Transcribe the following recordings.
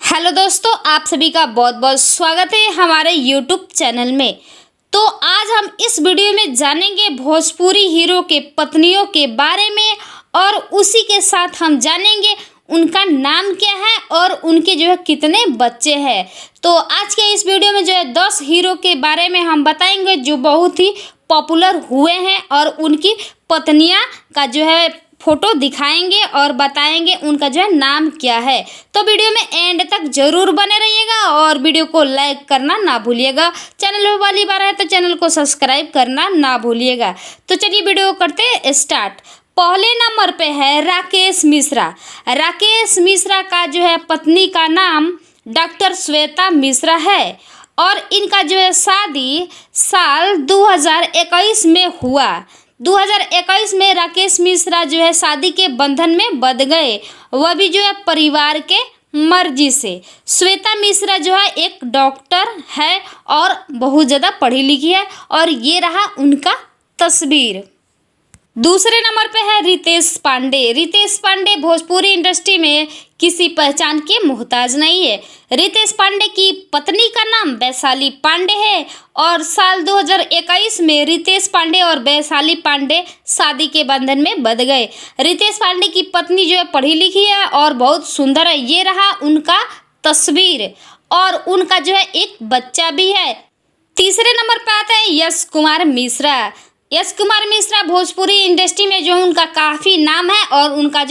Hello दोस्तों, आप सभी का बहुत बहुत स्वागत है हमारे यूट्यूब चैनल में। तो आज हम इस वीडियो में जानेंगे भोजपुरी हीरो के पत्नियों के बारे में और उसी के साथ हम जानेंगे उनका नाम क्या है और उनके कितने बच्चे हैं। तो आज के इस वीडियो में 10 हीरो के बारे में हम बताएंगे जो बहुत ही पॉपुलर हुए हैं और उनकी पत्नियां का फोटो दिखाएंगे और बताएंगे उनका नाम क्या है। तो वीडियो में एंड तक जरूर बने रहिएगा और वीडियो को लाइक करना ना भूलिएगा। चैनल पर पहली बार है तो चैनल को सब्सक्राइब करना ना भूलिएगा। तो चलिए वीडियो करते स्टार्ट। पहले नंबर पे है राकेश मिश्रा। राकेश मिश्रा का पत्नी का नाम डॉक्टर श्वेता मिश्रा है और इनका शादी साल 2021 में हुआ। 2021 में राकेश मिश्रा शादी के बंधन में बंध गए, वह भी परिवार के मर्जी से। श्वेता मिश्रा एक डॉक्टर है और बहुत ज़्यादा पढ़ी लिखी है और ये रहा उनका तस्वीर। दूसरे नंबर पे है रितेश पांडे। रितेश पांडे भोजपुरी इंडस्ट्री में किसी पहचान के मोहताज नहीं है। रितेश पांडे की पत्नी का नाम वैशाली पांडे है और साल 2021 में रितेश पांडे और वैशाली पांडे शादी के बंधन में बंध गए। रितेश पांडे की पत्नी पढ़ी लिखी है और बहुत सुंदर है। ये रहा उनका तस्वीर और उनका एक बच्चा भी है। तीसरे नंबर पर आता है यश कुमार मिश्रा। यश कुमार मिश्रा भोजपुरी इंडस्ट्री में उनका काफ़ी नाम है और उनका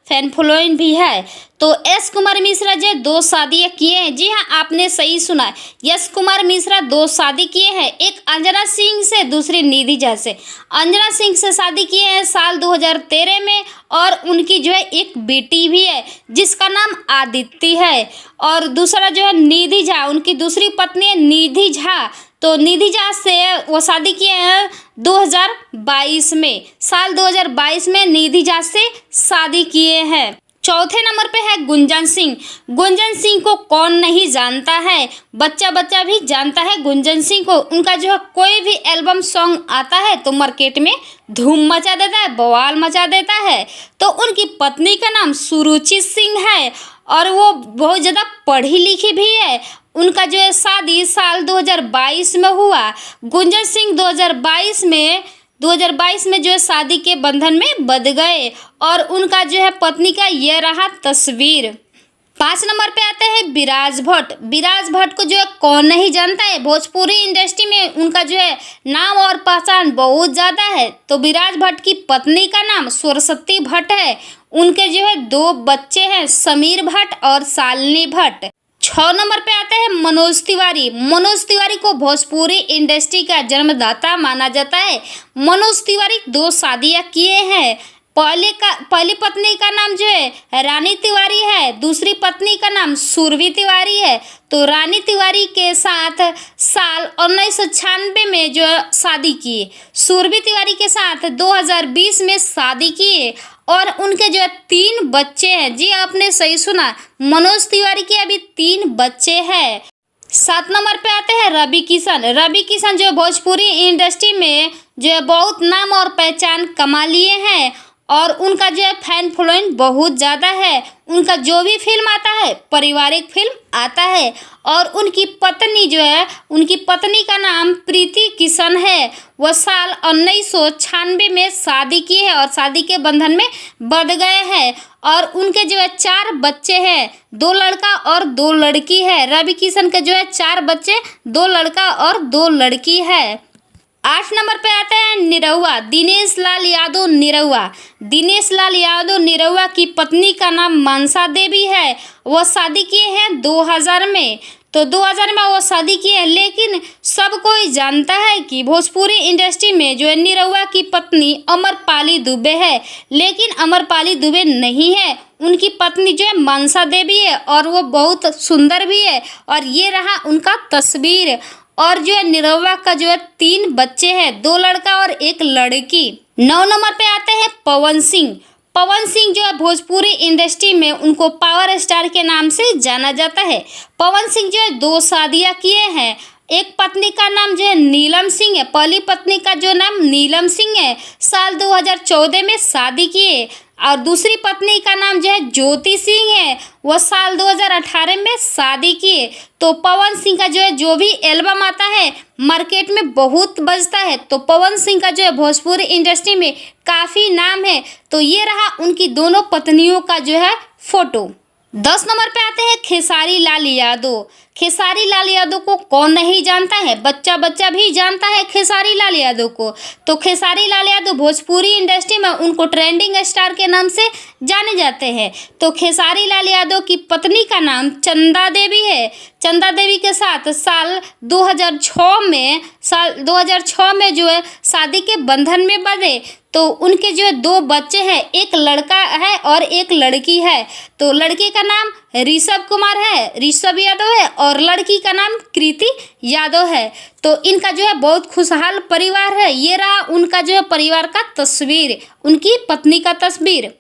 फैन फॉलोइंग भी है। तो यश कुमार मिश्रा 2 शादियाँ किए हैं। जी हाँ, आपने सही सुना। यश कुमार मिश्रा 2 शादी किए हैं, एक अंजना सिंह से, दूसरी निधि झा से। अंजना सिंह से शादी किए हैं साल 2013 में और उनकी एक बेटी भी है जिसका नाम आदित्य है। और दूसरा निधि झा, उनकी दूसरी पत्नी है निधि झा। तो निधि झा से वो शादी किए हैं 2022 में। साल 2022 में निधि झा से शादी किए हैं। चौथे नंबर पे है गुंजन सिंह। गुंजन सिंह को कौन नहीं जानता है, बच्चा बच्चा भी जानता है गुंजन सिंह को। उनका कोई भी एल्बम सॉन्ग आता है तो मार्केट में धूम मचा देता है, बवाल मचा देता है। तो उनकी पत्नी का नाम सुरुचि सिंह है और वो बहुत ज़्यादा पढ़ी लिखी भी है। उनका शादी साल 2022 में हुआ। गुंजन सिंह 2022 में शादी के बंधन में बंध गए और उनका पत्नी का यह रहा तस्वीर। 5 नंबर पे आते हैं विराज भट्ट। विराज भट्ट को कौन नहीं जानता है। भोजपुरी इंडस्ट्री में उनका नाम और पहचान बहुत ज़्यादा है। तो विराज भट्ट की पत्नी का नाम सरस्वती भट्ट है। उनके 2 बच्चे हैं, समीर भट्ट और शालिनी भट्ट। 6 नंबर पे आते हैं मनोज तिवारी। मनोज तिवारी को भोजपुरी इंडस्ट्री का जन्मदाता माना जाता है। मनोज तिवारी 2 शादियाँ किए हैं। पहली पत्नी का नाम रानी तिवारी है, दूसरी पत्नी का नाम सुरभि तिवारी है। तो रानी तिवारी के साथ साल 1996 में शादी किए। सुरभि तिवारी के साथ 2020 में शादी किए और उनके 3 बच्चे हैं। जी आपने सही सुना, मनोज तिवारी के अभी 3 बच्चे हैं। 7 नंबर पे आते हैं रवि किशन। रवि किशन भोजपुरी इंडस्ट्री में बहुत नाम और पहचान कमा लिए हैं और उनका फैन फॉलोइंग बहुत ज़्यादा है। उनका जो भी फिल्म आता है पारिवारिक फिल्म आता है और उनकी पत्नी का नाम प्रीति किशन है। वह साल 1996 में शादी की है और शादी के बंधन में बंध गए हैं और उनके 4 बच्चे हैं, 2 लड़का और 2 लड़की है। रवि किशन के 4 बच्चे, 2 लड़का और 2 लड़की है। 8 नंबर पे आता है निरहुआ, दिनेश लाल यादव निरहुआ। दिनेश लाल यादव निरहुआ की पत्नी का नाम मनसा देवी है। वह शादी किए हैं 2000 में। तो 2000 में वो शादी किए हैं, लेकिन सब कोई जानता है कि भोजपुरी इंडस्ट्री में निरहुआ की पत्नी अमरपाली दुबे है, लेकिन अमरपाली दुबे नहीं है। उनकी पत्नी मनसा देवी है और वो बहुत सुंदर भी है और ये रहा उनका तस्वीर। और निरहुआ का 3 बच्चे हैं, 2 लड़का और 1 लड़की। 9 नंबर पे आते हैं पवन सिंह। पवन सिंह भोजपुरी इंडस्ट्री में उनको पावर स्टार के नाम से जाना जाता है। पवन सिंह 2 शादियाँ किए हैं। एक पत्नी का नाम नीलम सिंह है। पहली पत्नी का नाम नीलम सिंह है। साल 2014 में शादी किए। और दूसरी पत्नी का नाम जो है ज्योति सिंह है, वह साल 2018 में शादी किए। तो पवन सिंह का जो है जो भी एल्बम आता है मार्केट में बहुत बजता है, तो पवन सिंह का जो है भोजपुरी इंडस्ट्री में काफ़ी नाम है। तो ये रहा उनकी दोनों पत्नियों का जो है फोटो। 10 नंबर पे आते हैं खेसारी लाल यादव। खेसारी लाल यादव को कौन नहीं जानता है, बच्चा बच्चा भी जानता है खेसारी लाल यादव को। तो खेसारी लाल यादव भोजपुरी इंडस्ट्री में उनको ट्रेंडिंग स्टार के नाम से जाने जाते हैं। तो खेसारी लाल यादव की पत्नी का नाम चंदा देवी है। चंदा देवी के साथ साल 2006 में जो है शादी के बंधन में बंधे। तो उनके जो है 2 बच्चे हैं, एक लड़का है और एक लड़की है। तो लड़के का नाम ऋषभ कुमार है, ऋषभ यादव है, और लड़की का नाम कृति यादव है। तो इनका जो है बहुत खुशहाल परिवार है। ये रहा उनका जो है परिवार का तस्वीर, उनकी पत्नी का तस्वीर।